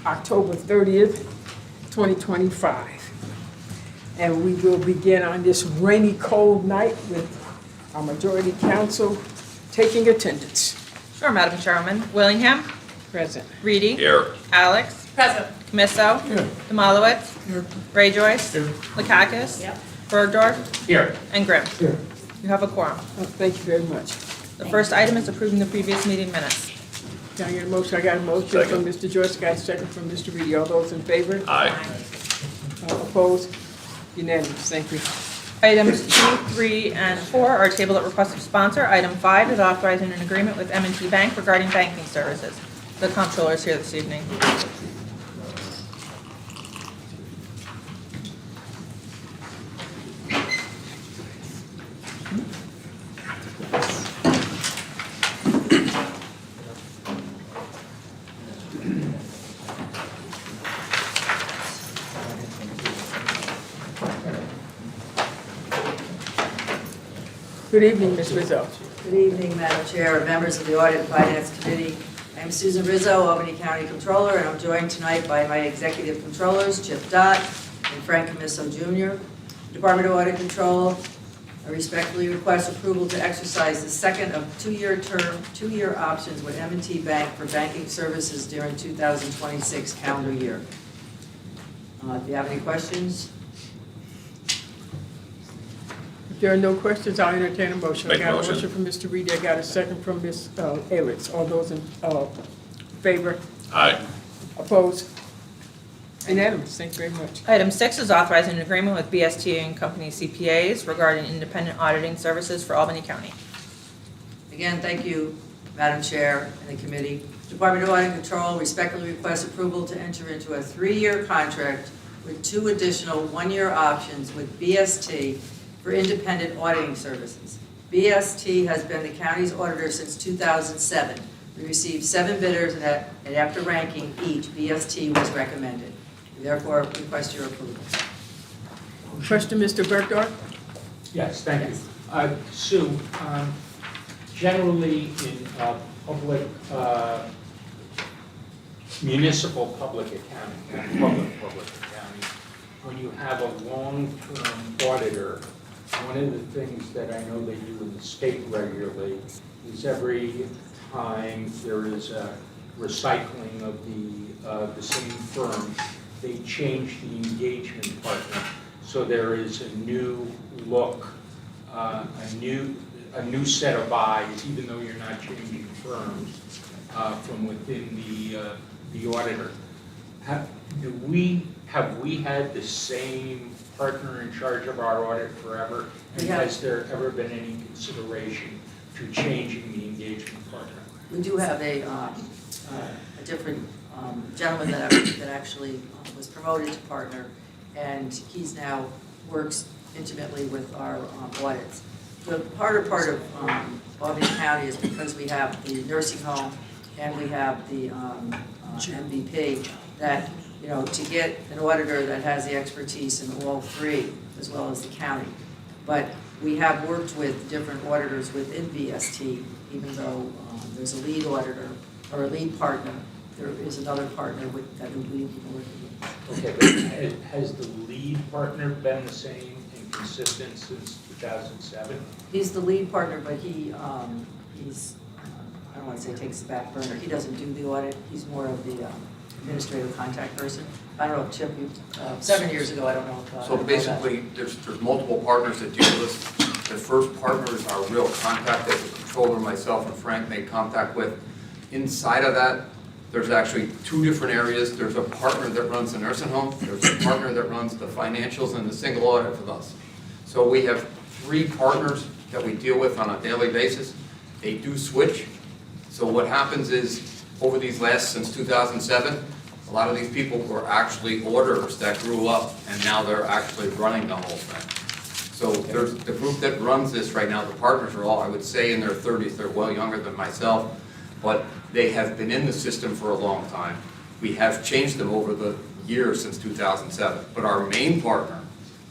October 30th, 2025. And we will begin on this rainy, cold night with our majority council taking attendance. Sure, Madam Chairwoman. Willingham. Present. Reedy. Here. Alex. Present. Kamisso. Here. Demalowitz. Here. Ray Joyce. Here. Lakakis. Yep. Bergdorf. Here. And Grimm. Here. You have a quorum. Thank you very much. The first item is approving the previous meeting minutes. Can I get a motion? I got a motion from Mr. Joyce, got a second from Mr. Reedy. All those in favor? Aye. Opposed? Unanimous. Thank you. Items 2, 3, and 4 are tabled at request of sponsor. Item 5 is authorizing an agreement with M&T Bank regarding banking services. The comptroller is here this evening. Good evening, Ms. Rizzo. Good evening, Madam Chair, and members of the Audit and Finance Committee. I'm Susan Rizzo, Albany County Controller, and I'm joined tonight by my Executive Controllers, Chip Dott and Frank Camisso Jr. Department of Audit Control, I respectfully request approval to exercise the second of two-year options with M&T Bank for banking services during 2026 calendar year. If you have any questions? If there are no questions, I'll entertain a motion. Make I got a motion. motion from Mr. Reedy. I got a second from Ms. Ellis. All those in favor? Aye. Opposed? Unanimous. Thank you very much. Item 6 is authorizing an agreement with BST and Company CPAs regarding independent auditing services for Albany County. Again, thank you, Madam Chair and the committee. Department of Audit Control respectfully requests approval to enter into a 3-year contract with 2 additional 1-year options with BST for independent auditing services. BST has been the county's auditor since 2007. We received 7 bidders, and after ranking each, BST was recommended. We therefore request your approval. Question, Mr. Bergdorf? Yes, thank you. Sue, generally in public, municipal public accounting, not public accounting, when you have a long-term auditor, one of the things that I know they do in the state regularly is every time there is a recycling of the same firm, they change the engagement partner. So there is a new look, a new set of eyes, even though you're not changing firms from within the auditor. Have we had the same partner in charge of our audit forever? And has there ever been any consideration to changing the engagement partner? We do have a different gentleman that actually was promoted to partner, and he's now works intimately with our audits. The harder part of Albany County is because we have the nursing home and we have the MVP, that, you know, to get an auditor that has the expertise in all 3, as well as the county. But we have worked with different auditors within BST, even though there's a lead auditor or a lead partner, there is another partner that we've been working with. Okay, but has the lead partner been the same and consistent since 2007? He's the lead partner, but he's, I don't want to say takes the back burner. He doesn't do the audit. He's more of the administrative contact person. I don't know, Chip, 7 years ago, I don't know. So basically, there's multiple partners that deal with this. The first partner is our real contact that the controller, myself, and Frank made contact with. Inside of that, there's actually 2 different areas. There's a partner that runs the nursing home. There's a partner that runs the financials and the single audit with us. So we have 3 partners that we deal with on a daily basis. They do switch. So what happens is, over these since 2007, a lot of these people were actually auditors that grew up, and now they're actually running the whole thing. So there's the group that runs this right now, the partners are all, I would say, in their 30s. They're well younger than myself, but they have been in the system for a long time. We have changed them over the years since 2007, but our main partner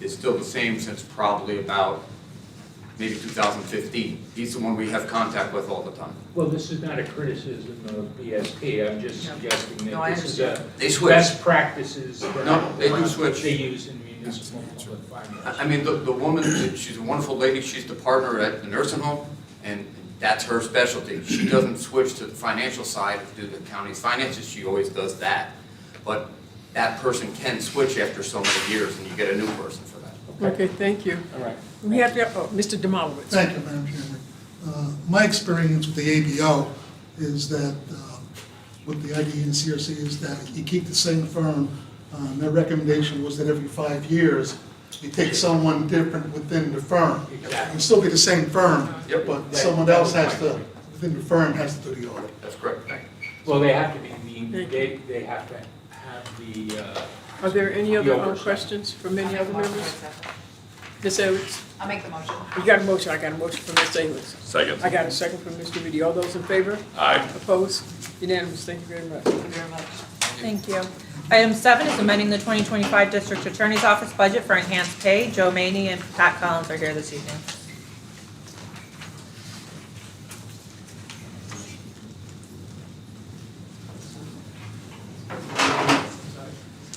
is still the same since probably about maybe 2015. He's the one we have contact with all the time. Well, this is not a criticism of BSP, I'm just suggesting No, I that this is a They switch. best practices No, they do switch. they use in municipal public finance. I mean, the woman, she's a wonderful lady, she's the partner at the nursing home, and that's her specialty. She doesn't switch to the financial side to do the county's finances, she always does that. But that person can switch after so many years, and you get a new person for that. Okay, thank you. All right. We have, Mr. Demolowitz. Thank you, Madam Chairman. My experience with the ABO is that, with the ID and CRC, is that you keep the same firm. Their recommendation was that every 5 years, you take someone different within the firm. Exactly. You still be the same firm, Yep. but someone else has to, within the firm, has to do the audit. That's correct. Well, they have to be, they have to have the, Are there any other oversight. questions from any other members? Ms. Edwards? I'll make the motion. You got a motion, I got a motion from Ms. Edwards. Second. I got a second from Mr. Reedy. All those in favor? Aye. Opposed? Unanimous, thank you very much. Thank you very much. Thank you. Item 7 is amending the 2025 District Attorney's Office budget for enhanced pay. Joe Maney and Pat Collins are here this evening.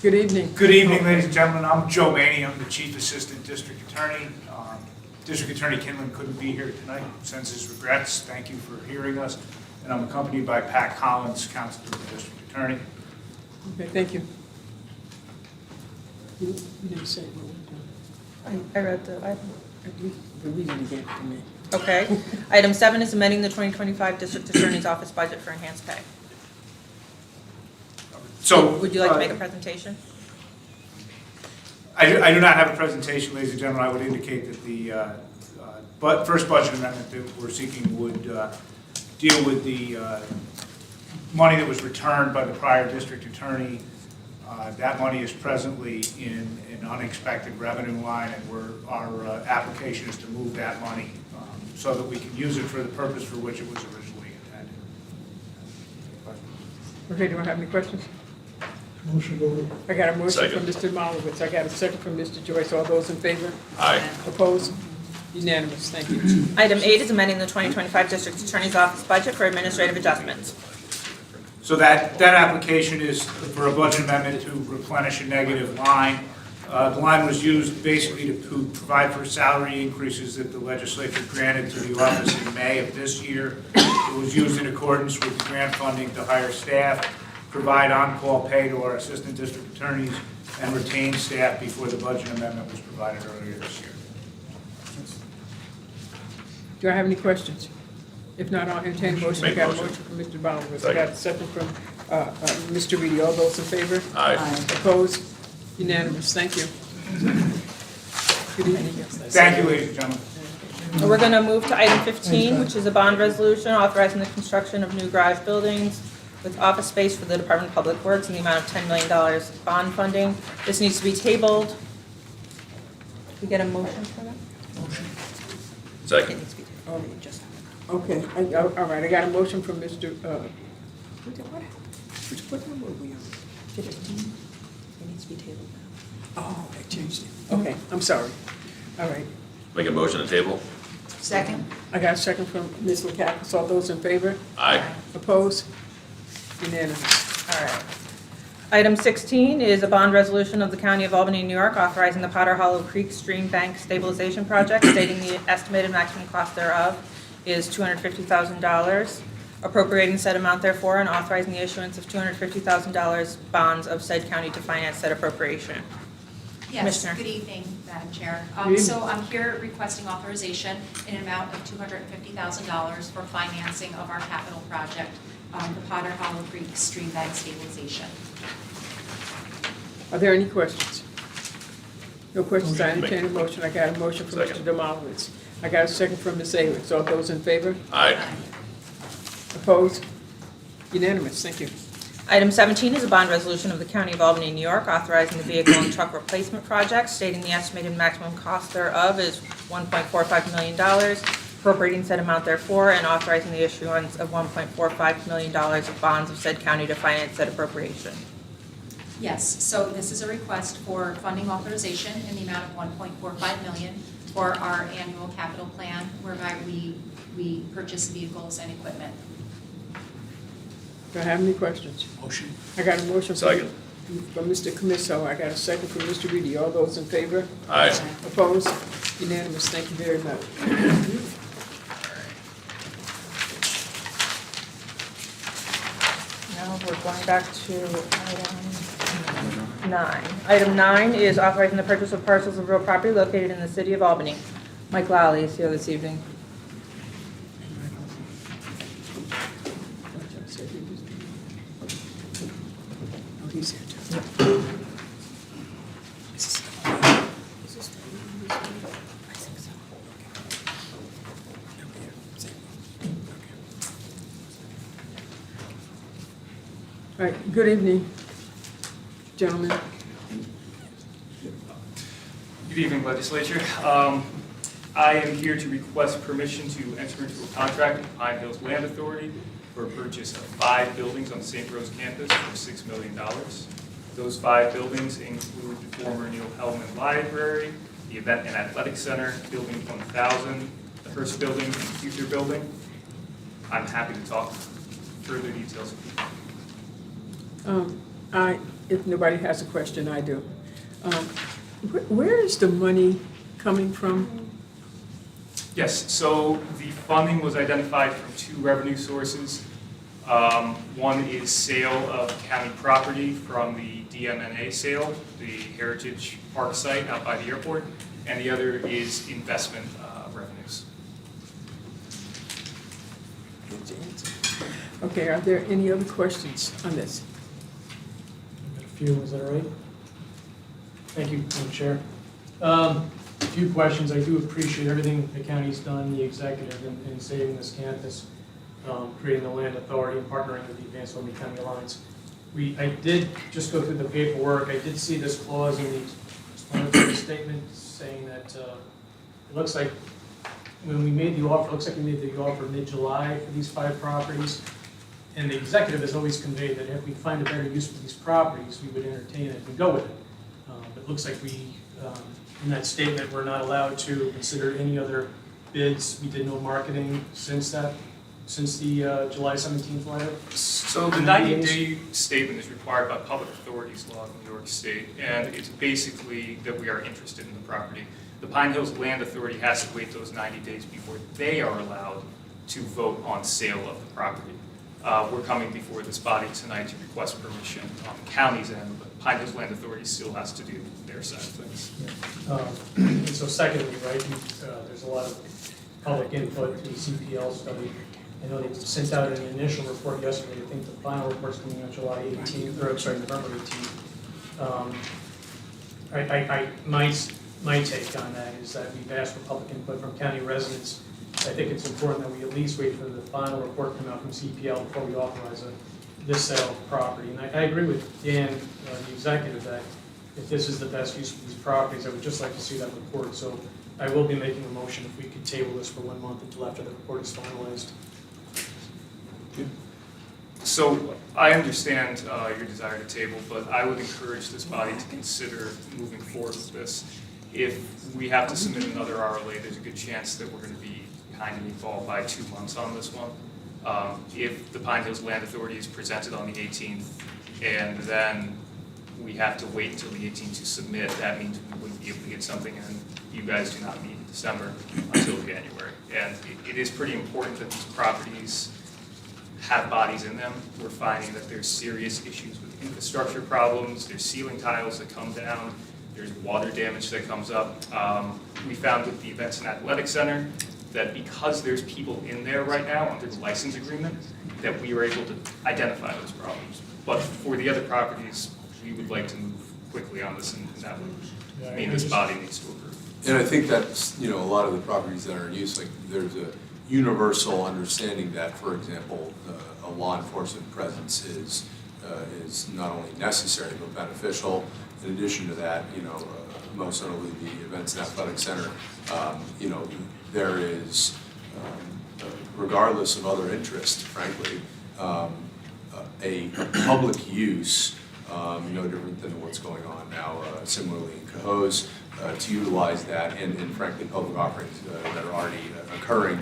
Good evening. Good evening, ladies and gentlemen. I'm Joe Maney. I'm the Chief Assistant District Attorney. District Attorney Kinlan couldn't be here tonight, sends his regrets. Thank you for hearing us. And I'm accompanied by Pat Collins, Counsel to the District Attorney. Okay, thank you. You didn't say it. I read the item. Read it again to me. Okay. Item 7 is amending the 2025 District Attorney's Office budget for enhanced pay. So, Would you like to make a presentation? I do not have a presentation, ladies and gentlemen. I would indicate that the first budget amendment that we're seeking would deal with the money that was returned by the prior district attorney. That money is presently in an unexpected revenue line, and our application is to move that money so that we can use it for the purpose for which it was originally intended. Okay, do I have any questions? Motion go to I got a motion from Second. Mr. Demolowitz. I got a second from Mr. Joyce. All those in favor? Aye. Opposed? Unanimous, thank you. Item 8 is amending the 2025 District Attorney's Office budget for administrative adjustments. So that application is for a budget amendment to replenish a negative line. The line was used basically to provide for salary increases that the legislature granted to the office in May of this year. It was used in accordance with the grant funding to hire staff, provide on-call pay to our assistant district attorneys, and retain staff before the budget amendment was provided earlier this year. Do I have any questions? If not, I'll entertain a motion. I Make got a motion. motion from Mr. Demolowitz. I got a second from Mr. Reedy. All those in favor? Aye. Opposed? Unanimous, thank you. Good evening. Thank you, ladies and gentlemen. And we're going to move to item 15, which is a bond resolution authorizing the construction of new garage buildings with office space for the Department of Public Works in the amount of $10 million bond funding. This needs to be tabled. We get a motion for that? It Second. needs to be tabled. Okay, all right, I got a motion from Mr., what number are we on? 15. It needs to be tabled now. Oh, I changed it. Okay, I'm sorry. All right, Make a motion to table? Second? I got a second from Ms. LaCapis. All those in favor? Aye. Opposed? Unanimous. All right. Item 16 is a bond resolution of the County of Albany, New York, authorizing the Potter Hollow Creek Stream Bank Stabilization Project, stating the estimated maximum cost thereof is $250,000, appropriating said amount therefore, and authorizing the issuance of $250,000 bonds of said county to finance said appropriation. Yes, Commissioner. good evening, Madam Chair. Good evening. So I'm here requesting authorization in an amount of $250,000 for financing of our capital project, the Potter Hollow Creek Stream Bank Stabilization. Are there any questions? No questions, I Motion. entertain a motion. I got a motion from Mr. Second. Demolowitz. I got a second from Ms. Abrams. All those in favor? Aye. Opposed? Unanimous, thank you. Item 17 is a bond resolution of the County of Albany, New York, authorizing the vehicle and truck replacement project, stating the estimated maximum cost thereof is $1.45 million, appropriating said amount therefore, and authorizing the issuance of $1.45 million of bonds of said county to finance said appropriation. Yes, so this is a request for funding authorization in the amount of $1.45 million or our annual capital plan, whereby we purchase vehicles and equipment. Do I have any questions? Motion. I got a motion Second. from Mr. Camiso. I got a second from Mr. Reedy. All those in favor? Aye. Opposed? Unanimous. Thank you very much. Now we're going back to item 9. Item 9 is authorizing the purchase of parcels of real property located in the city of Albany. Mike Lally is here this evening. Oh, he's here too. All right, good evening, gentlemen. Good evening, Legislature. I am here to request permission to enter into a contract with Pine Hills Land Authority for purchase of 5 buildings on the St. Rose campus for $6 million. Those 5 buildings include the former Neil Hellman Library, the Event and Athletic Center, Building 1000, the Hearst Building, and the Future Building. I'm happy to talk further details. If nobody has a question, I do. Where is the money coming from? Yes, so the funding was identified from 2 revenue sources. One is sale of county property from the DMNA sale, the Heritage Park site out by the airport, and the other is investment revenues. Okay, are there any other questions on this? Got a few, is that all right? Thank you, Madam Chair. A few questions. I do appreciate everything the county's done, the executive, in saving this campus, creating the land authority and partnering with the Advanced Albany County Alliance. I did just go through the paperwork. I did see this clause in the explanatory statement saying that it looks like when we made the offer, it looks like we made the offer mid-July for these 5 properties. And the executive has always conveyed that if we find a better use for these properties, we would entertain it and go with it. But it looks like we, in that statement, we're not allowed to consider any other bids. We did no marketing since the July 17th letter. So the 90-day statement is required by Public Authorities Law of New York State, and it's basically that we are interested in the property. The Pine Hills Land Authority has to wait those 90 days before they are allowed to vote on sale of the property. We're coming before this body tonight to request permission on the county's end, but Pine Hills Land Authority still has to do their side of things. And so secondly, right, there's a lot of public input to the CPL study. I know they sent out an initial report yesterday. I think the final report's coming out July 18th, or I'm sorry, November 18th. My take on that is that we've asked for public input from county residents. I think it's important that we at least wait for the final report to come out from CPL before we authorize this sale of property. And I agree with Dan, the executive, that if this is the best use for these properties, I would just like to see that report. So I will be making a motion if we could table this for 1 month until after the report is finalized. So I understand your desire to table, but I would encourage this body to consider moving forward with this. If we have to submit another RLA, there's a good chance that we're going to be behind the 8 ball by 2 months on this one. If the Pine Hills Land Authority is presented on the 18th, and then we have to wait until the 18th to submit, that means we wouldn't be able to get something in. You guys do not meet in December until January. And it is pretty important that these properties have bodies in them. We're finding that there's serious issues with infrastructure problems, there's ceiling tiles that come down, there's water damage that comes up. We found with the Events and Athletic Center that because there's people in there right now under the license agreement, that we were able to identify those problems. But for the other properties, we would like to move quickly on this, and that would mean this body needs to approve. And I think that's, a lot of the properties that are in use, like there's a universal understanding that, for example, a law enforcement presence is not only necessary but beneficial. In addition to that, most notably the Events and Athletic Center, there is, regardless of other interests, frankly, a public use, no different than what's going on now. Similarly in Cohoes, to utilize that, and frankly, public offerings that are already occurring,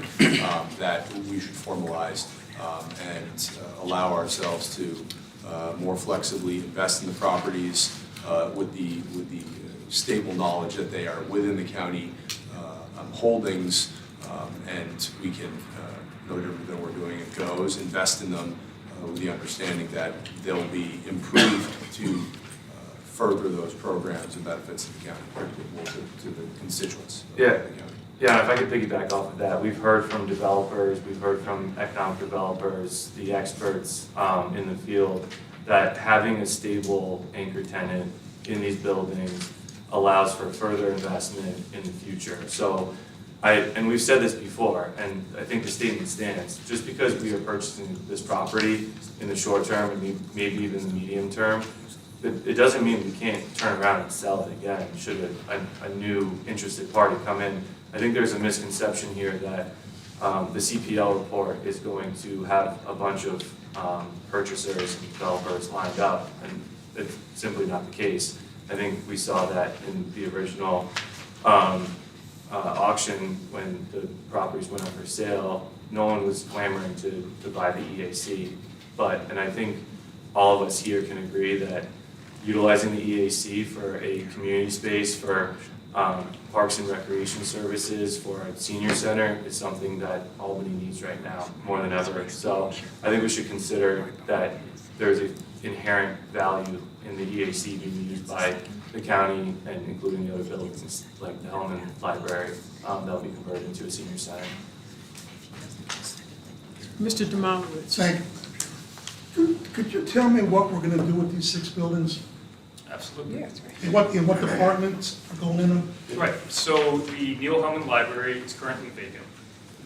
that we should formalize and allow ourselves to more flexibly invest in the properties with the stable knowledge that they are within the county holdings, and we can, no different than we're doing at GOES, invest in them with the understanding that they'll be improved to further those programs and benefits of the county, particularly to the constituents of the county. Yeah, if I could piggyback off of that, we've heard from developers, we've heard from economic developers, the experts in the field, that having a stable anchor tenant in these buildings allows for further investment in the future. So, and we've said this before, and I think the statement stands, just because we are purchasing this property in the short term and maybe even the medium term, it doesn't mean we can't turn around and sell it again should a new interested party come in. I think there's a misconception here that the CPL report is going to have a bunch of purchasers and developers lined up, and it's simply not the case. I think we saw that in the original auction when the properties went up for sale. No one was clamoring to buy the EAC, and I think all of us here can agree that utilizing the EAC for a community space, for parks and recreation services, for a senior center is something that Albany needs right now more than ever. So I think we should consider that there's an inherent value in the EAC being used by the county and including the other buildings like the Hellman Library that'll be converted into a senior center. Mr. Demolowitz. Thank you. Could you tell me what we're gonna do with these 6 buildings? Absolutely. Yeah. In what departments are going in them? Right, so the Neil Hellman Library is currently vacant.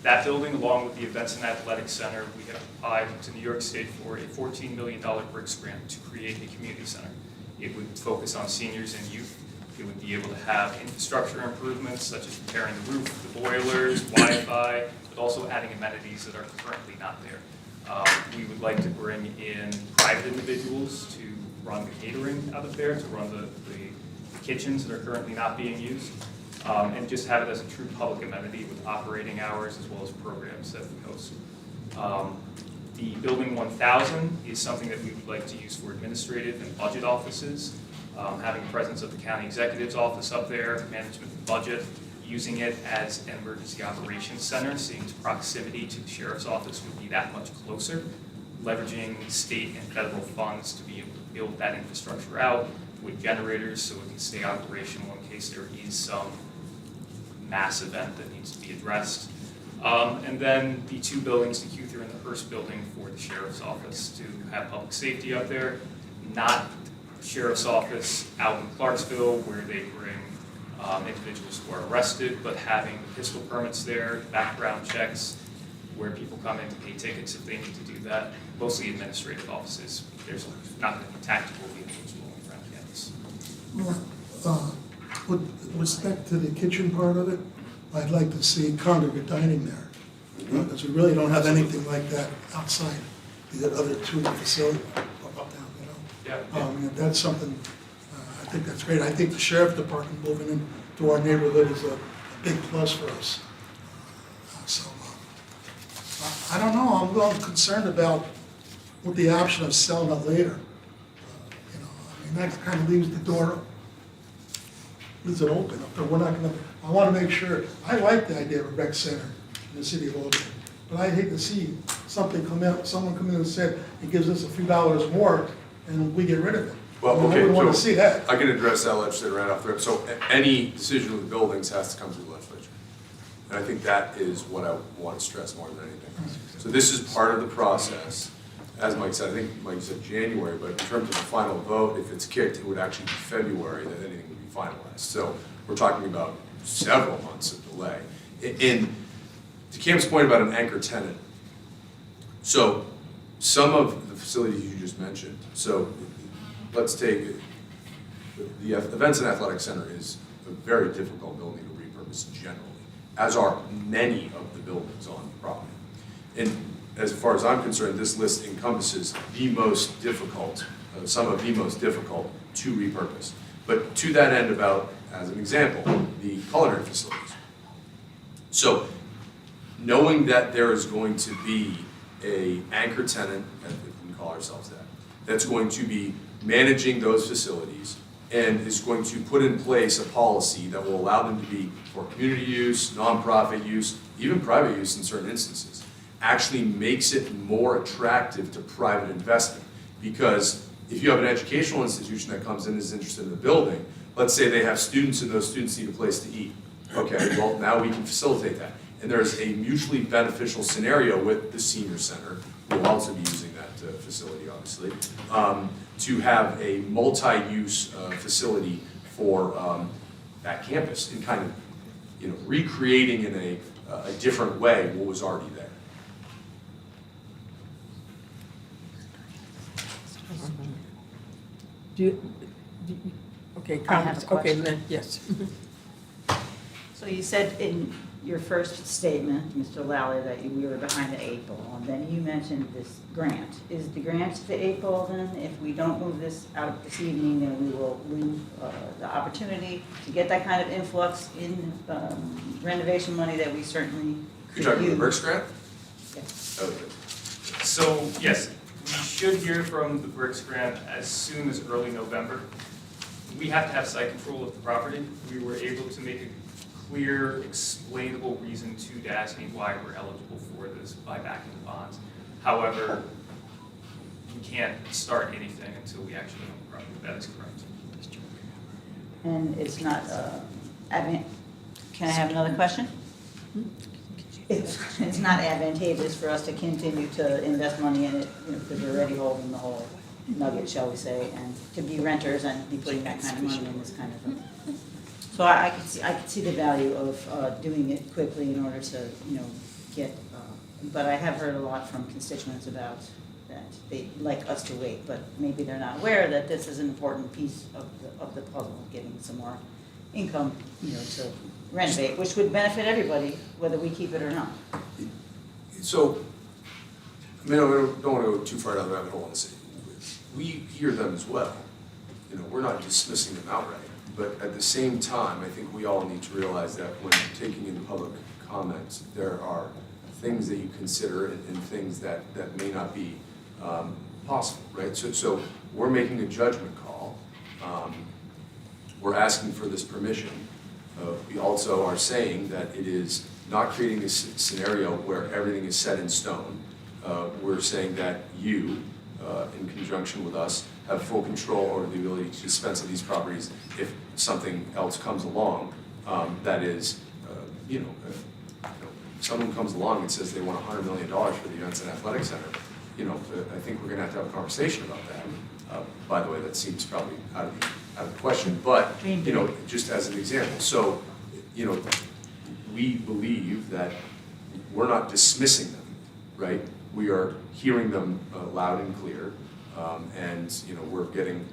That building, along with the Events and Athletics Center, we have applied to New York State for a $14 million BRICS grant to create a community center. It would focus on seniors and youth. It would be able to have infrastructure improvements such as repairing the roof, the boilers, Wi-Fi, but also adding amenities that are currently not there. We would like to bring in private individuals to run the catering out of there, to run the kitchens that are currently not being used, and just have it as a true public amenity with operating hours as well as programs that we host. The Building 1000 is something that we would like to use for administrative and budget offices, having presence of the county executive's office up there, management and budget, using it as an emergency operations center, seeing its proximity to the sheriff's office would be that much closer, leveraging state and federal funds to be able to build that infrastructure out with generators so it can stay operational in case there is some mass event that needs to be addressed. And then the 2 buildings, the Huther and the Hearst building for the sheriff's office to have public safety up there, not sheriff's office out in Clarksville where they bring individuals who are arrested, but having pistol permits there, background checks, where people come in to pay tickets if they need to do that, mostly administrative offices. There's not going to be tactical vehicles rolling around campus. With respect to the kitchen part of it, I'd like to see congregate dining there. Because we really don't have anything like that outside the other 2 facilities up down, you know? Yeah. And that's something, I think that's great. I think the sheriff department moving into our neighborhood is a big plus for us. I don't know, I'm a little concerned about with the option of selling it later. You know, I mean, that kind of leaves the door, leaves it open up there. We're not gonna, I wanna make sure, I like the idea of a rec center in the city of Albany, but I hate to see something come out, someone come in and said, it gives us a few dollars more, and we get rid of it. Well, I okay, wouldn't wanna so see that. I can address that legislator right off the rip. So any decision with buildings has to come through the legislature. And I think that is what I want to stress more than anything. So this is part of the process. As Mike said, I think Mike said January, but in terms of the final vote, if it's kicked, it would actually be February that anything would be finalized. So we're talking about several months of delay. In to Cam's point about an anchor tenant, so some of the facilities you just mentioned, so let's take the Events and Athletic Center is a very difficult building to repurpose generally, as are many of the buildings on the property. And as far as I'm concerned, this list encompasses the most difficult, some of the most difficult to repurpose. But to that end about, as an example, the culinary facilities. So knowing that there is going to be a anchor tenant, if we can call ourselves that, that's going to be managing those facilities and is going to put in place a policy that will allow them to be for community use, nonprofit use, even private use in certain instances, actually makes it more attractive to private investment. Because if you have an educational institution that comes in and is interested in the building, let's say they have students and those students need a place to eat. Okay, well, now we can facilitate that. And there's a mutually beneficial scenario with the senior center, who will also be using that facility, obviously, to have a multi-use facility for that campus and kind of, you know, recreating in a different way what was already there. Okay, I have a comments, okay, question. Lynn, yes. So you said in your first statement, Mr. Lally, that we were behind the 8 ball, and then you mentioned this grant. Is the grant the 8 ball then? If we don't move this out this evening, then we will lose the opportunity to get that kind of influx in renovation money that we certainly could You're talking about the use. Bricks grant? Yes. Okay. So, yes, we should hear from the Bricks grant as soon as early November. We have to have site control of the property. We were able to make a clear, explainable reason to asking why we're eligible for this by backing the bonds. However, we can't start anything until we actually own the property. That is correct. And it's not, can I have another question? It's not advantageous for us to continue to invest money in it, you know, because we're already holding the whole nugget, shall we say, and to be renters and be putting that kind of money in this kind of thing. So I could see the value of doing it quickly in order to, you know, get, but I have heard a lot from constituents about that they'd like us to wait, but maybe they're not aware that this is an important piece of the puzzle, getting some more income, you know, to renovate, which would benefit everybody, whether we keep it or not. So, I mean, I don't want to go too far down the rabbit hole and say, we hear them as well. You know, we're not dismissing them outright. But at the same time, I think we all need to realize that when taking in public comments, there are things that you consider and things that may not be possible, right? So we're making a judgment call. We're asking for this permission. We also are saying that it is not creating a scenario where everything is set in stone. We're saying that you, in conjunction with us, have full control over the ability to dispense of these properties if something else comes along that is, if someone comes along and says they want $100 million for the Events and Athletic Center, you know, I think we're going to have a conversation about that. By the way, that seems probably out of the question, but, you know, just as an example. So, you know, we believe that we're not dismissing them, right? We are hearing them loud and clear, and, you know, we're getting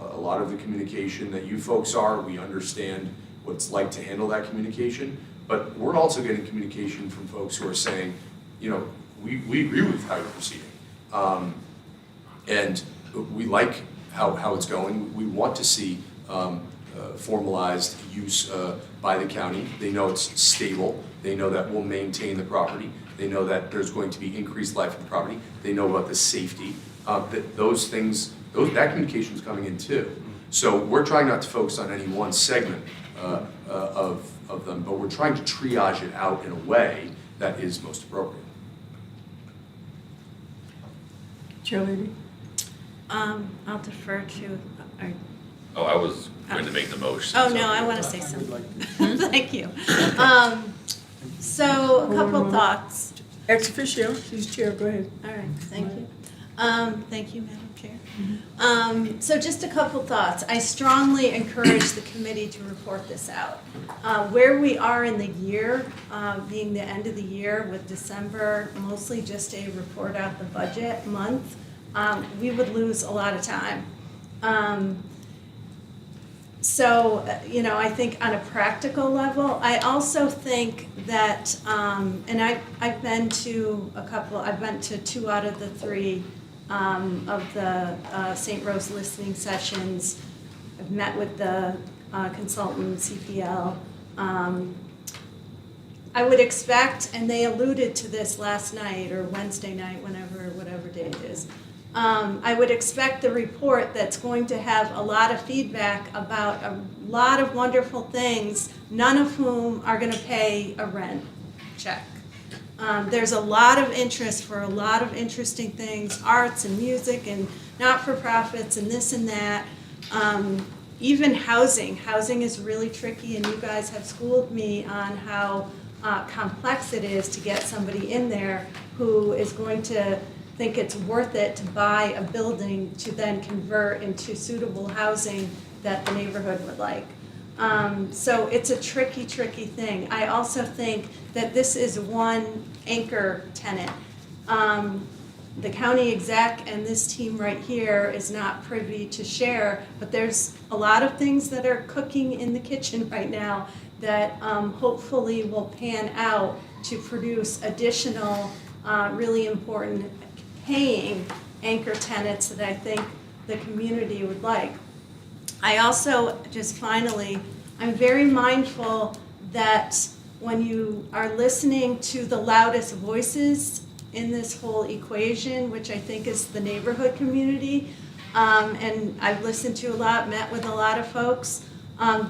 a lot of the communication that you folks are. We understand what it's like to handle that communication, but we're also getting communication from folks who are saying, you know, we agree with how you're proceeding, and we like how it's going. We want to see formalized use by the county. They know it's stable. They know that we'll maintain the property. They know that there's going to be increased life in the property. They know about the safety. That those things, that communication is coming in too. So we're trying not to focus on any one segment of them, but we're trying to triage it out in a way that is most appropriate. Cheerleading? I'll defer to, Oh, I was going to make the motion. oh, so- no, I want to say something. Thank you. So, a couple thoughts. Ex officio, she's chair, go ahead. All right, thank you. Thank you, Madam Chair. So just a couple thoughts. I strongly encourage the committee to report this out. Where we are in the year, being the end of the year with December, mostly just a report out the budget month, we would lose a lot of time. So, you know, I think on a practical level, I also think that, and I've been to I've been to 2 out of the 3 of the St. Rose listening sessions. I've met with the consultant, CPL. I would expect, and they alluded to this last night or Wednesday night, whatever day it is, I would expect the report that's going to have a lot of feedback about a lot of wonderful things, none of whom are going to pay a rent check. There's a lot of interest for a lot of interesting things, arts and music and not-for-profits and this and that. Even housing. Housing is really tricky, and you guys have schooled me on how complex it is to get somebody in there who is going to think it's worth it to buy a building to then convert into suitable housing that the neighborhood would like. So it's a tricky thing. I also think that this is one anchor tenant. The county exec and this team right here is not privy to share, but there's a lot of things that are cooking in the kitchen right now that hopefully will pan out to produce additional really important paying anchor tenants that I think the community would like. I also, just finally, I'm very mindful that when you are listening to the loudest voices in this whole equation, which I think is the neighborhood community, and I've listened to a lot, met with a lot of folks,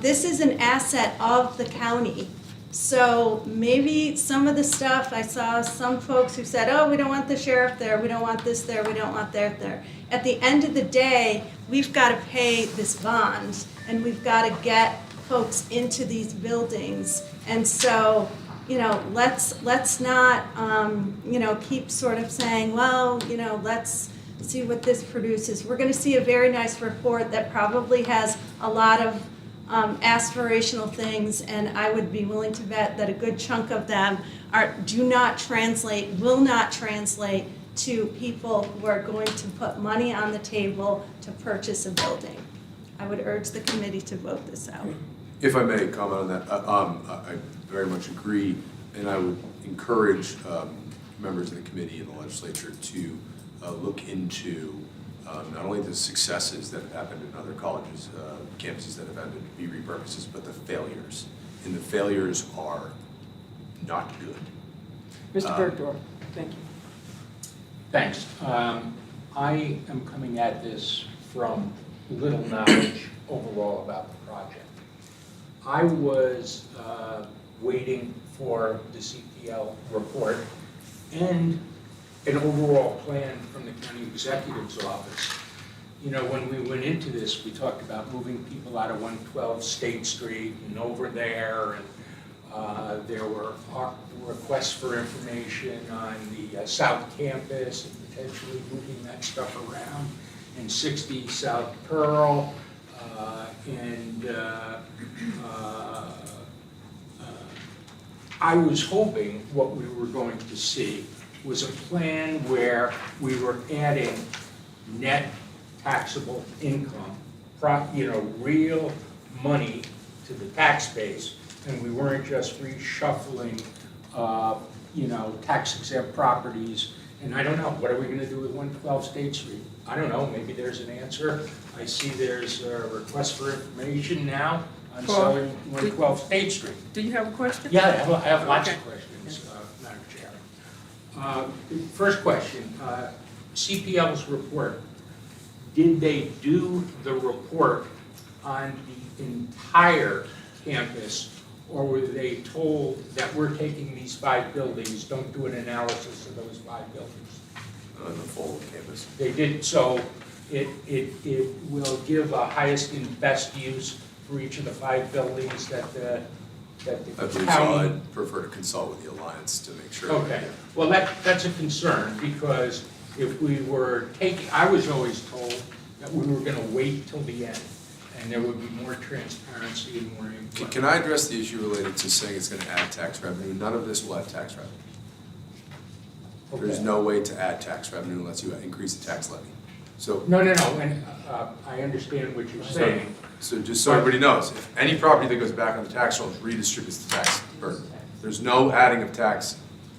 this is an asset of the county. So maybe some of the stuff, I saw some folks who said, oh, we don't want the sheriff there, we don't want this there, we don't want that there. At the end of the day, we've got to pay this bond, and we've got to get folks into these buildings. And so, you know, let's not, you know, keep sort of saying, well, you know, let's see what this produces. We're going to see a very nice report that probably has a lot of aspirational things, and I would be willing to bet that a good chunk of them will not translate to people who are going to put money on the table to purchase a building. I would urge the committee to vote this out. If I may comment on that, I very much agree, and I would encourage members of the committee and the legislature to look into not only the successes that have happened in other colleges, campuses that have had to be repurposed, but the failures. And the failures are not good. Mr. Bergdorf, thank you. Thanks. I am coming at this from little knowledge overall about the project. I was waiting for the CPL report and an overall plan from the county executive's office. You know, when we went into this, we talked about moving people out of 112 State Street and over there, and there were requests for information on the South Campus and potentially moving that stuff around, and 60 South Pearl, and I was hoping what we were going to see was a plan where we were adding net taxable income, you know, real money to the tax base, and we weren't just reshuffling, you know, tax exempt properties. And I don't know, what are we gonna do with 112 State Street? I don't know, maybe there's an answer. I see there's a request for information now on selling 112 State Street. Do you have a question? Yeah, I have lots of questions, Madam Chair. First question, CPL's report. Did they do the report on the entire campus, or were they told that we're taking these 5 buildings, don't do an analysis of those 5 buildings? On the full campus. They did, so it will give a highest and best use for each of the 5 buildings that the I believe so. county. I'd prefer to consult with the Alliance to make sure. Okay, well, that's a concern, because if we were taking, I was always told that we were gonna wait till the end, and there would be more transparency and more input. Can I address the issue related to saying it's gonna add tax revenue? None of this will add tax revenue. There's Okay. no way to add tax revenue unless you increase the tax levy. So, No, and I understand what you're saying. so just so everybody knows, if any property that goes back on the tax rolls redistributes the tax burden. There's no adding of tax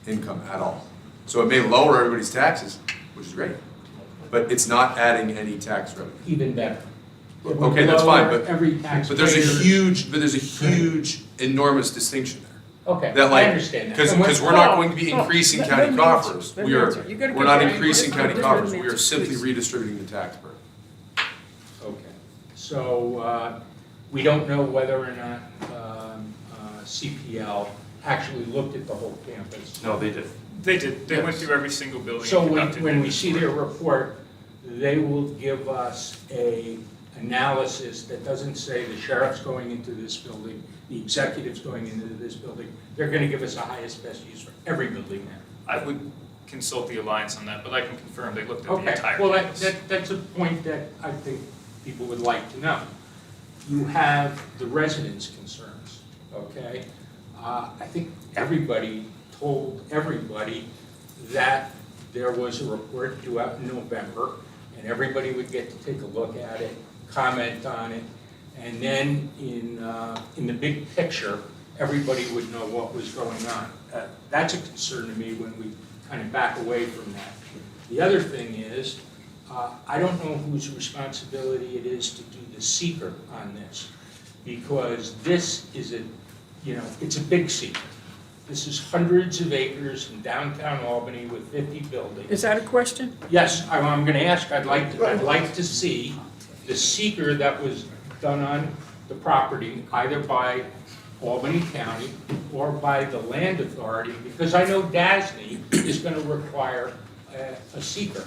income at all. So it may lower everybody's taxes, which is great, but it's not adding any tax revenue. Even better. It would Okay, that's fine, lower but, every but there's a taxpayer. huge, enormous distinction there. Okay, That I like, understand that. because we're not going to be increasing let county me coffers. answer, let We me are, answer. You gotta we're not get your increasing answer. county Just let coffers, me we are answer, simply please. redistributing the tax burden. Okay, so we don't know whether or not CPL actually looked at the whole campus. No, they did. They did, they went Yes. through every single building. So and when, conducted when an we see their report, they will give us a analysis that doesn't say the sheriff's going into this building, the executive's going into this building. They're gonna give us a highest best use for every building there. I would consult the Alliance on that, but I can confirm they looked at the Okay, entire well, campus. that's a point that I think people would like to know. You have the residents' concerns, okay? I think everybody told everybody that there was a report due out in November, and everybody would get to take a look at it, comment on it, and then in the big picture, everybody would know what was going on. That's a concern to me when we kind of back away from that. The other thing is, I don't know whose responsibility it is to do the seeker on this, because this is it's a big seeker. This is hundreds of acres in downtown Albany with 50 buildings. Is that a question? Yes, I'm going to ask, I'd like to see the seeker that was done on the property, either by Albany County or by the land authority, because I know DASNY is going to require a seeker.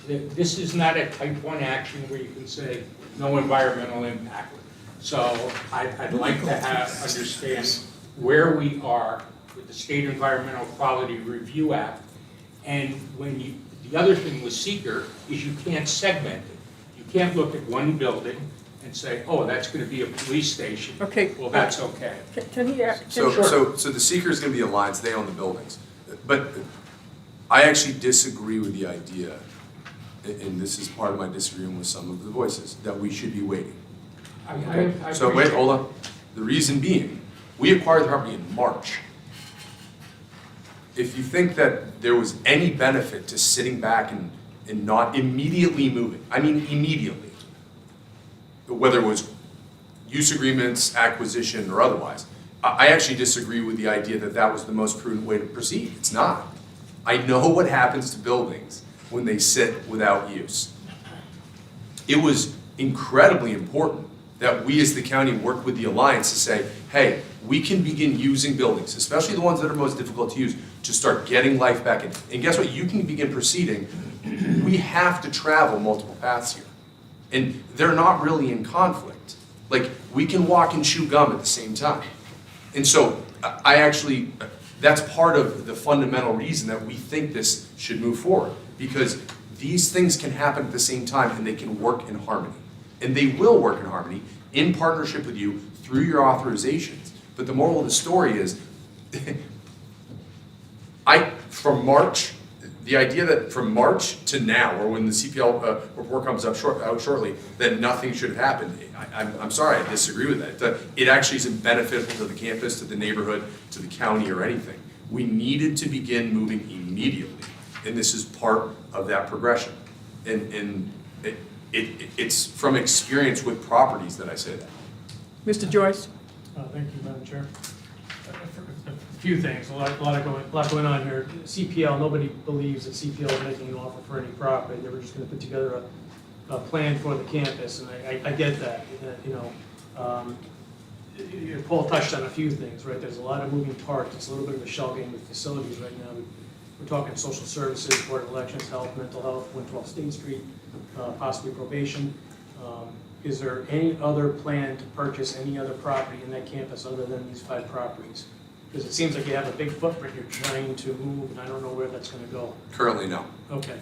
This is not a type 1 action where you can say no environmental impact. So I'd like to understand where we are with the State Environmental Quality Review Act. And the other thing with seeker is you can't segment it. You can't look at one building and say, oh, that's going to be a police station. Okay. Well, that's okay. Can he, So the seeker is going to be Alliance, they own the buildings. But I actually disagree with the idea, and this is part of my disagreement with some of the voices, that we should be waiting. I So wait, hold on. The reason being, we acquired the property in March. If you think that there was any benefit to sitting back and not immediately moving, I mean immediately, whether it was use agreements, acquisition, or otherwise, I actually disagree with the idea that that was the most prudent way to proceed. It's not. I know what happens to buildings when they sit without use. It was incredibly important that we as the county work with the Alliance to say, hey, we can begin using buildings, especially the ones that are most difficult to use, to start getting life back in. And guess what? You can begin proceeding. We have to travel multiple paths here. And they're not really in conflict. Like, we can walk and chew gum at the same time. And so that's part of the fundamental reason that we think this should move forward. Because these things can happen at the same time and they can work in harmony. And they will work in harmony in partnership with you through your authorizations. But the moral of the story is, from March, the idea that from March to now, or when the CPL report comes out shortly, that nothing should have happened, I'm sorry, I disagree with that. It actually isn't beneficial to the campus, to the neighborhood, to the county, or anything. We needed to begin moving immediately, and this is part of that progression. And it's from experience with properties that I say that. Mr. Joyce? Thank you, Madam Chair. A few things, a lot going on here. CPL, nobody believes that CPL is making an offer for any property. They were just going to put together a plan for the campus, and I get that. Paul touched on a few things, right? There's a lot of moving parts. It's a little bit of a shell game with facilities right now. We're talking social services, board of elections, health, mental health, 112 State Street, possibly probation. Is there any other plan to purchase any other property in that campus other than these 5 properties? Because it seems like you have a big footprint you're trying to move, and I don't know where that's going to go. Currently, no. Okay.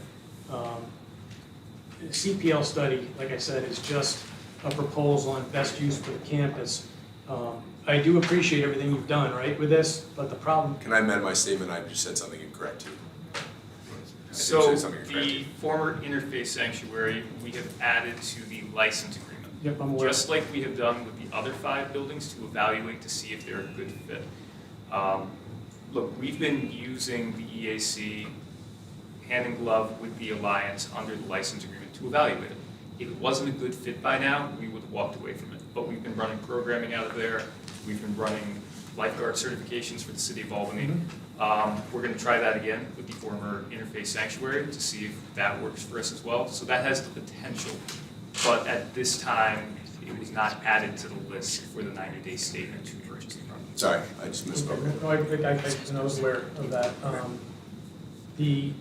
The CPL study, like I said, is just a proposal on best use for the campus. I do appreciate everything you've done, right, with this, but the problem... Can I amend my statement? I just said something incorrect too. So the former interface sanctuary, we have added to the license agreement. Yep, I'm aware. Just like we have done with the other 5 buildings to evaluate to see if they're a good fit. Look, we've been using the EAC hand in glove with the Alliance under the license agreement to evaluate it. If it wasn't a good fit by now, we would have walked away from it. But we've been running programming out of there. We've been running lifeguard certifications for the city of Albany. We're gonna try that again with the former Interface Sanctuary to see if that works for us as well. So that has the potential, but at this time, it was not added to the list for the 90-day statement to purchase the property. Sorry, I just misspoke. No, I was aware of that. The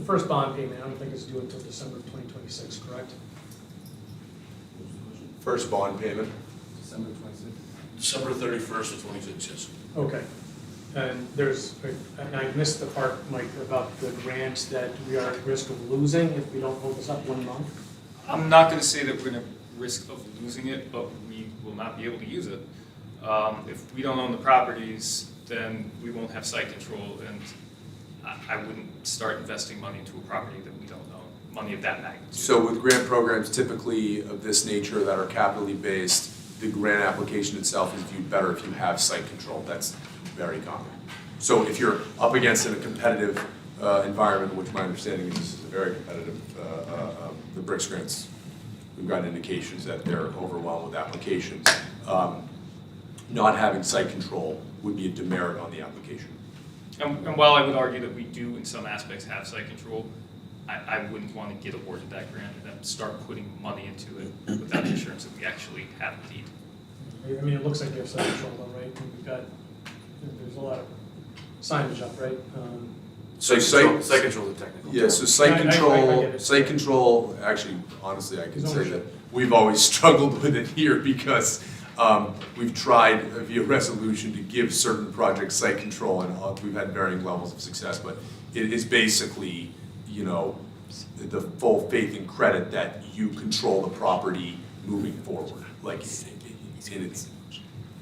first bond payment, I don't think is due until December of 2026, correct? First bond payment? December 31st of 26, yes. Okay. And and I missed the part, Mike, about the grants that we are at risk of losing if we don't hold this up 1 month. I'm not gonna say that we're gonna risk of losing it, but we will not be able to use it. If we don't own the properties, then we won't have site control, and I wouldn't start investing money into a property that we don't own, money of that magnitude. So with grant programs typically of this nature that are capitally based, the grant application itself is viewed better if you have site control. That's very common. So if you're up against in a competitive environment, which my understanding is this is a very competitive, the BRICS grants, we've gotten indications that they're overwhelmed with applications. Not having site control would be a demerit on the application. And while I would argue that we do in some aspects have site control, I wouldn't want to get awarded that grant and then start putting money into it without the assurance that we actually have the deed. I mean, it looks like you have site control though, right? And we've got, there's a lot of signage up, right? So Site control is a technical. Yeah, so site I get control, it. site control, actually, honestly, I can There's say ownership. that we've always struggled with it here because we've tried via resolution to give certain projects site control and we've had varying levels of success, but it is basically, you know, the full faith and credit that you control the property moving forward, like in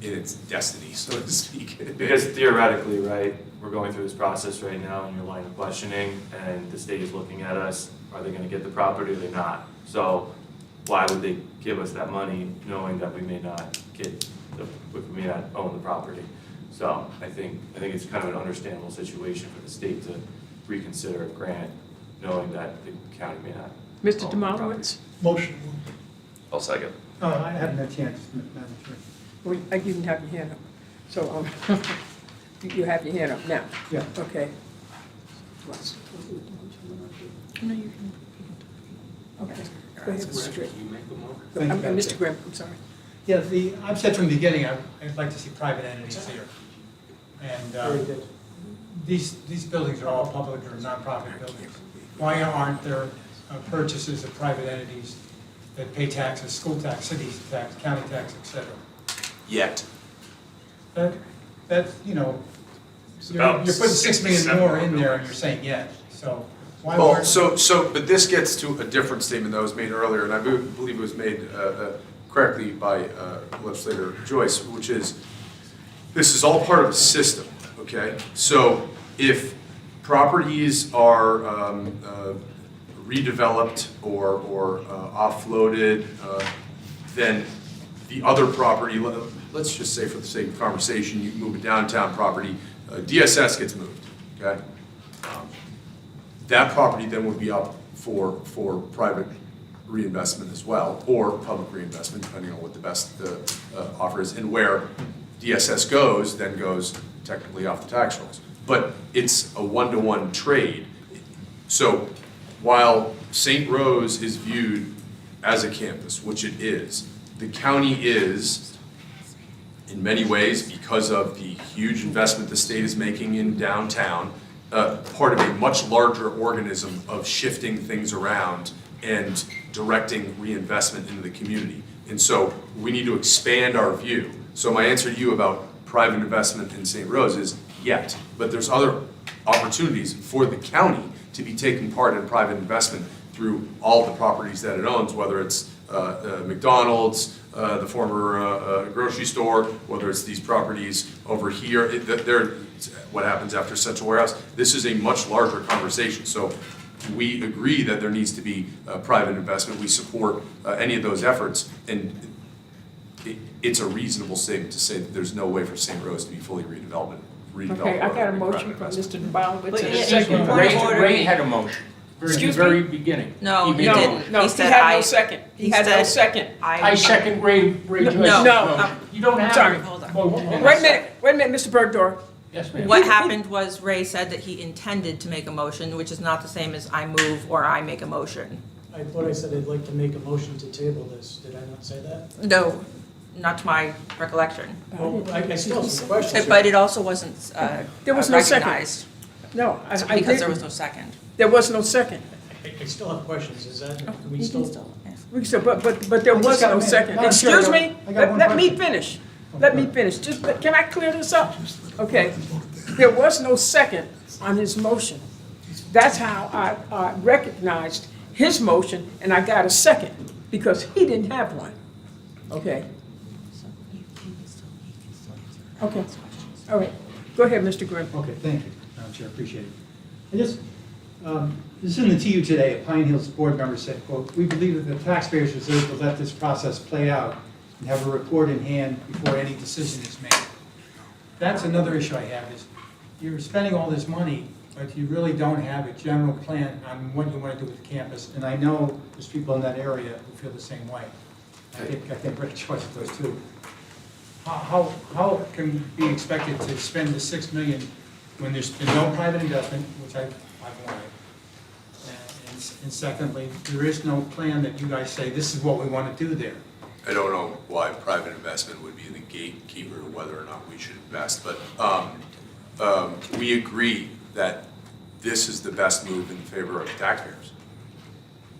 its destiny, so to speak. Because theoretically, right, we're going through this process right now in your line of questioning, and the state is looking at us, are they gonna get the property or they're not? So why would they give us that money knowing that we may not we may not own the property? So I think it's kind of an understandable situation for the state to reconsider a grant, knowing that the county may not. Mr. own the property. Demowitz? Motion. I'll second. I haven't had a chance, Madam Chair. Well, you didn't have your hand up. So, you have your hand up now. Yeah. Okay. No, you can. Okay. Go ahead, Mr. Grimm. You make the motion. Thank you, Madam Mr. Chair. Grimm, I'm sorry. Yeah, I've said from the beginning, I'd like to see private entities here. And Very good. these buildings are all public or nonprofit buildings. Why aren't there purchases of private entities that pay taxes, school tax, city tax, county tax, et cetera? Yet. That's, you know, you're about putting 6 million 67 more in more there and buildings. you're saying yes, so why Well, aren't? but this gets to a different statement that was made earlier, and I believe it was made correctly by legislator Joyce, which is, this is all part of a system, okay? So if properties are redeveloped or offloaded, then the other property, let's just say for the sake of conversation, you move a downtown property, DSS gets moved, okay? That property then would be up for private reinvestment as well, or public reinvestment, depending on what the best offer is. And where DSS goes, then goes technically off the tax rolls. But it's a one-to-one trade. So while St. Rose is viewed as a campus, which it is, the county is, in many ways, because of the huge investment the state is making in downtown, part of a much larger organism of shifting things around and directing reinvestment into the community. And so we need to expand our view. So my answer to you about private investment in St. Rose is yet, but there's other opportunities for the county to be taking part in private investment through all the properties that it owns, whether it's McDonald's, the former grocery store, whether it's these properties over here, what happens after Central Warehouse. This is a much larger conversation. So we agree that there needs to be private investment. We support any of those efforts, and it's a reasonable statement to say that there's no way for St. Rose to be fully redeveloped. Okay, I got a motion from Mr. Demowitz. Wait, and a yeah, second yeah. from Ray Mr. Ray had a motion. Excuse me? very beginning. No, he made a didn't. motion. No, He he said had I- no second. He he had no said- second. I second Ray Joyce's No. No. You don't have. Sorry. it. Hold on. Well, Wait a minute, Mr. Bergdorf. Yes, ma'am. What happened was Ray said that he intended to make a motion, which is not the same as I move or I make a motion. I thought I said I'd like to make a motion to table this. Did I not say that? No, not to my recollection. Well, I still have some questions. But it also wasn't There was no second. recognized No, I because there was didn't. no second. There was no second. I still have questions. Is that, can we You still? can still ask. We said, but there I just was got a no minute. second. Madam Chair, Excuse me, I got one let me question. finish. Let me finish. Just, can I clear this up? Okay. There was no second on his motion. That's how I recognized his motion, and I got a second, because he didn't have one. Okay. Okay. All right. Go ahead, Mr. Grimm. Okay, thank you, Madam Chair, appreciate it. I just, this is in the TU today, a Pine Hills board member said, quote, "We believe that the taxpayers deserve to let this process play out and have a report in hand before any decision is made." That's another issue I have, is you're spending all this money, but you really don't have a general plan on what you want to do with the campus. And I know there's people in that area who feel the same way. I think Rick Choice does too. How can we be expected to spend the $6 million when there's been no private investment, which I've wanted? And secondly, there is no plan that you guys say, this is what we want to do there. I don't know why private investment would be the gatekeeper to whether or not we should invest, but we agree that this is the best move in favor of the taxpayers.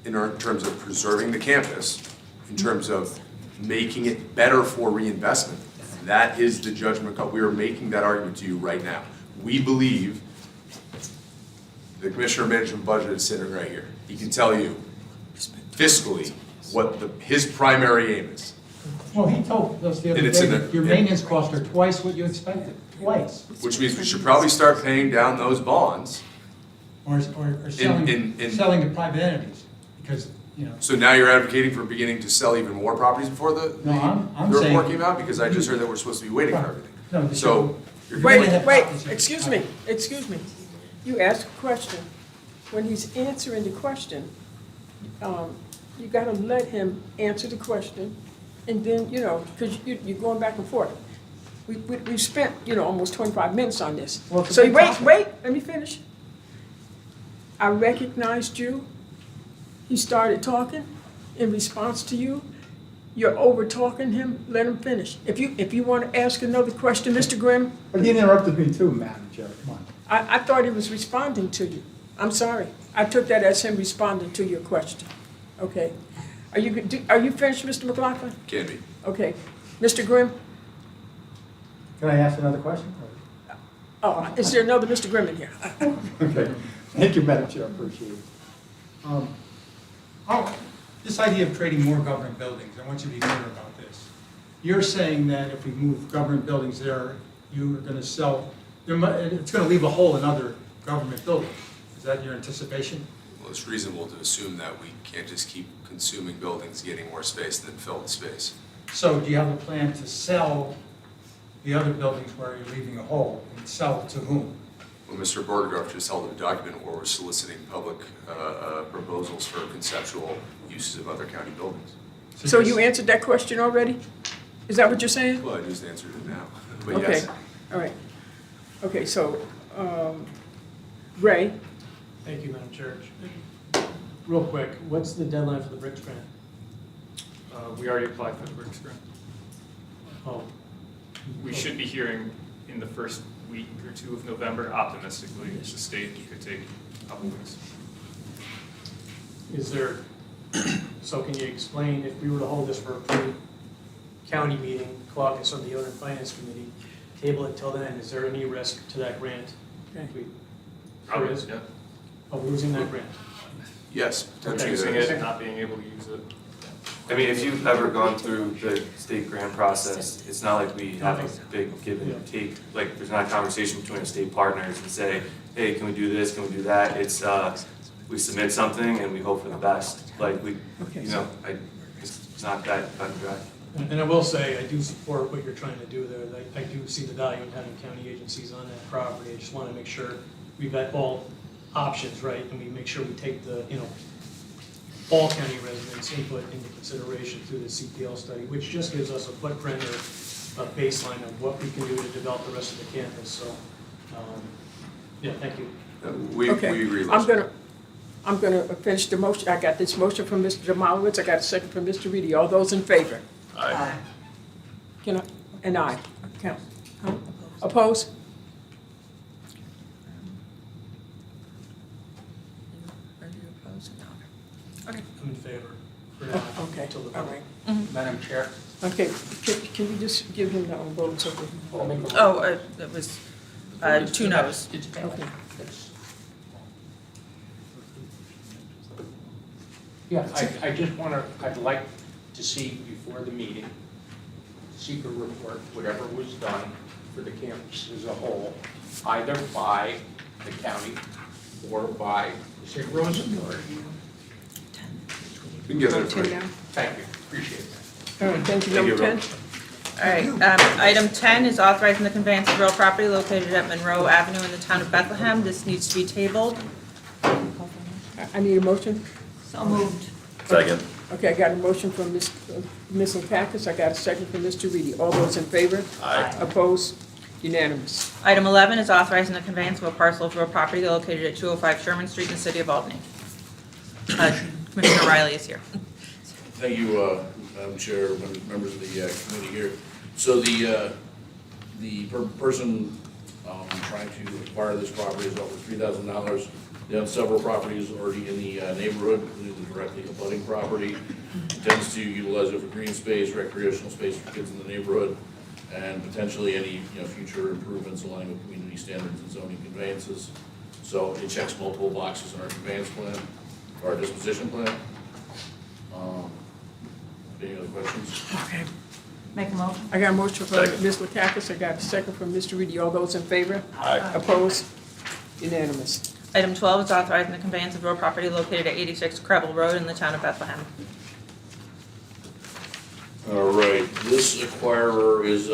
In terms of preserving the campus, in terms of making it better for reinvestment, that is the judgment call. We are making that argument to you right now. We believe, the Commissioner of Management Budget is sitting right here. He can tell you fiscally what his primary aim is. Well, he told us the other And it's day in the- that your maintenance costs are twice what you expected, twice. Which means we should probably start paying down those bonds. Or selling to private entities, because, you know. So now you're advocating for beginning to sell even more properties before the I'm the saying. report came out? Because I just heard that we're supposed to be waiting for everything. No, the- So, you're Wait, gonna have wait, copies of- excuse me. You asked a question. When he's answering the question, you gotta let him answer the question, and then, because you're going back and forth. We've spent, almost 25 minutes on this. Well, it's a So big wait, topic. let me finish. I recognized you. He started talking in response to you. You're over-talking him, let him finish. If you want to ask another question, Mr. Grimm, But he interrupted me too, Madam Chair, come on. I thought he was responding to you. I'm sorry. I took that as him responding to your question. Okay. Are you finished, Mr. McLaughlin? Can be. Okay. Mr. Grimm? Can I ask another question? Oh, is there another Mr. Grimm in here? Okay, thank you, Madam Chair, appreciate it. This idea of creating more government buildings, I want you to be clear about this. You're saying that if we move government buildings there, you're gonna sell, it's gonna leave a hole in other government buildings. Is that your anticipation? Well, it's reasonable to assume that we can't just keep consuming buildings, getting more space than fill with space. So do you have a plan to sell the other buildings where you're leaving a hole, and sell to whom? Well, Mr. Bordegroff just held a document where we're soliciting public proposals for conceptual uses of other county buildings. So you answered that question already? Is that what you're saying? Well, I just answered it now, but Okay, yes. all right. Okay, so, Ray? Thank you, Madam Chair. Real quick, what's the deadline for the bricks grant? We already applied for the bricks grant. Oh, We should be hearing in the first week or two of November, optimistically. It's the state, it could take a couple weeks. is there, so can you explain, if we were to hold this for a pre-county meeting, caucus of the Owner and Finance Committee, table it till then, is there any risk to that grant? Okay. There is? Yeah. Of losing that grant? Yes, potentially Using there is. it, not being able to use it. I mean, if you've ever gone through the state grant process, it's not like we have a big give and take, like, there's not a conversation between the state partners and say, hey, can we do this, can we do that? It's, we submit something and we hope for the best, like, it's not that cut and dry. And I will say, I do support what you're trying to do there. I do see the value in having county agencies on that property. I just want to make sure we've got all options, right? And we make sure we take the, all county residents' input into consideration through the CPL study, which just gives us a footprint or a baseline of what we can do to develop the rest of the campus. So, yeah, thank you. We Okay, agree. I'm gonna finish the motion. I got this motion from Mr. Jamalowitz, I got a second from Mr. Reedy. All those in favor? Aye. Can I, and aye. Count. Huh? Oppose? Okay. I'm in favor for now. Okay, Till the all vote. right. Madam Chair? Okay, can you just give him the vote so we- Oh, it was 2 noes. Okay. Yeah, I just want to, I'd like to see before the meeting, secret report, whatever was done for the campus as a whole, either by the county or by, is it Rosenberg? We can get that for 10 you. now? Thank you, appreciate that. All right, thank you. Thank you, Number Rob. 10? All right, item 10 is authorizing the conveyance of real property located at Monroe Avenue in the town of Bethlehem. This needs to be tabled. I need a motion. So moved. Second. Okay, I got a motion from Ms. Lakakis, I got a second from Mr. Reedy. All those in favor? Aye. Opposed? Unanimous. Item 11 is authorizing the conveyance of a parcel of real property located at 205 Sherman Street in the city of Albany. Commissioner Riley is here. Thank you, Madam Chair, members of the committee here. So the person trying to acquire this property is over $3,000. They own several properties already in the neighborhood, including the directly abutting property. Intends to utilize it for green space, recreational space for kids in the neighborhood, and potentially any future improvements aligning with community standards and zoning conveyances. So it checks multiple boxes in our conveyance plan, our disposition plan. Any other questions? Okay. Make a motion. I got a motion from Second. Ms. Lakakis, I got a second from Mr. Reedy. All those in favor? Aye. Opposed? Unanimous. Item 12 is authorizing the conveyance of real property located at 86 Creble Road in the town of Bethlehem. All right, this acquirer is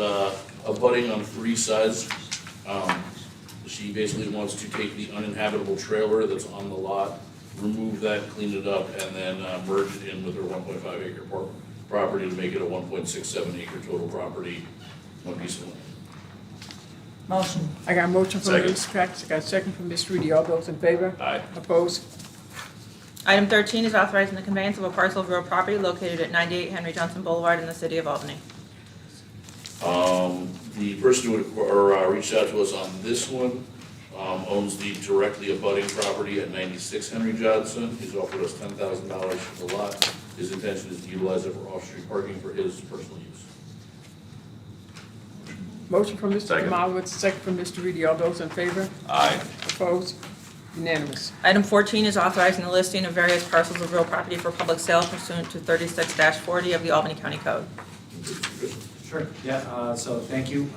abutting on 3 sides. She basically wants to take the uninhabitable trailer that's on the lot, remove that, clean it up, and then merge it in with her 1.5 acre property to make it a 1.67 acre total property, one piece of land. Motion. I got a motion from Second. Ms. Lakakis, I got a second from Mr. Reedy. All those in favor? Aye. Opposed? Item 13 is authorizing the conveyance of a parcel of real property located at 98 Henry Johnson Boulevard in the city of Albany. The person who reached out to us on this one owns the directly abutting property at 96 Henry Johnson. He's offered us $10,000 for the lot. His intention is to utilize it for off-street parking for his personal use. Motion from Mr. Second. Jamalowitz, second from Mr. Reedy. All those in favor? Aye. Opposed? Unanimous. Item 14 is authorizing the listing of various parcels of real property for public sale pursuant to 36-40 of the Albany County Code. Sure, yeah, so thank you.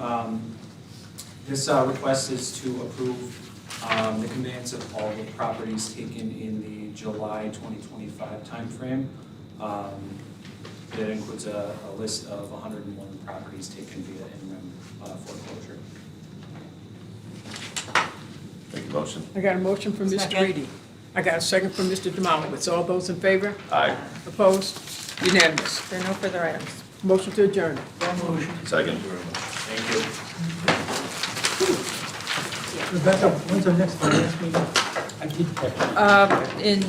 This request is to approve the conveyance of all the properties taken in the July 2025 timeframe. It includes a list of 101 properties taken via interim foreclosure. Make a motion. I got a motion from Mr. Second. Reedy. I got a second from Mr. Jamalowitz. All those in favor? Aye. Opposed? Unanimous. There are no further items. Motion to adjourn. Second. Thank you. Rebecca, when's our next finance meeting? I did catch it. In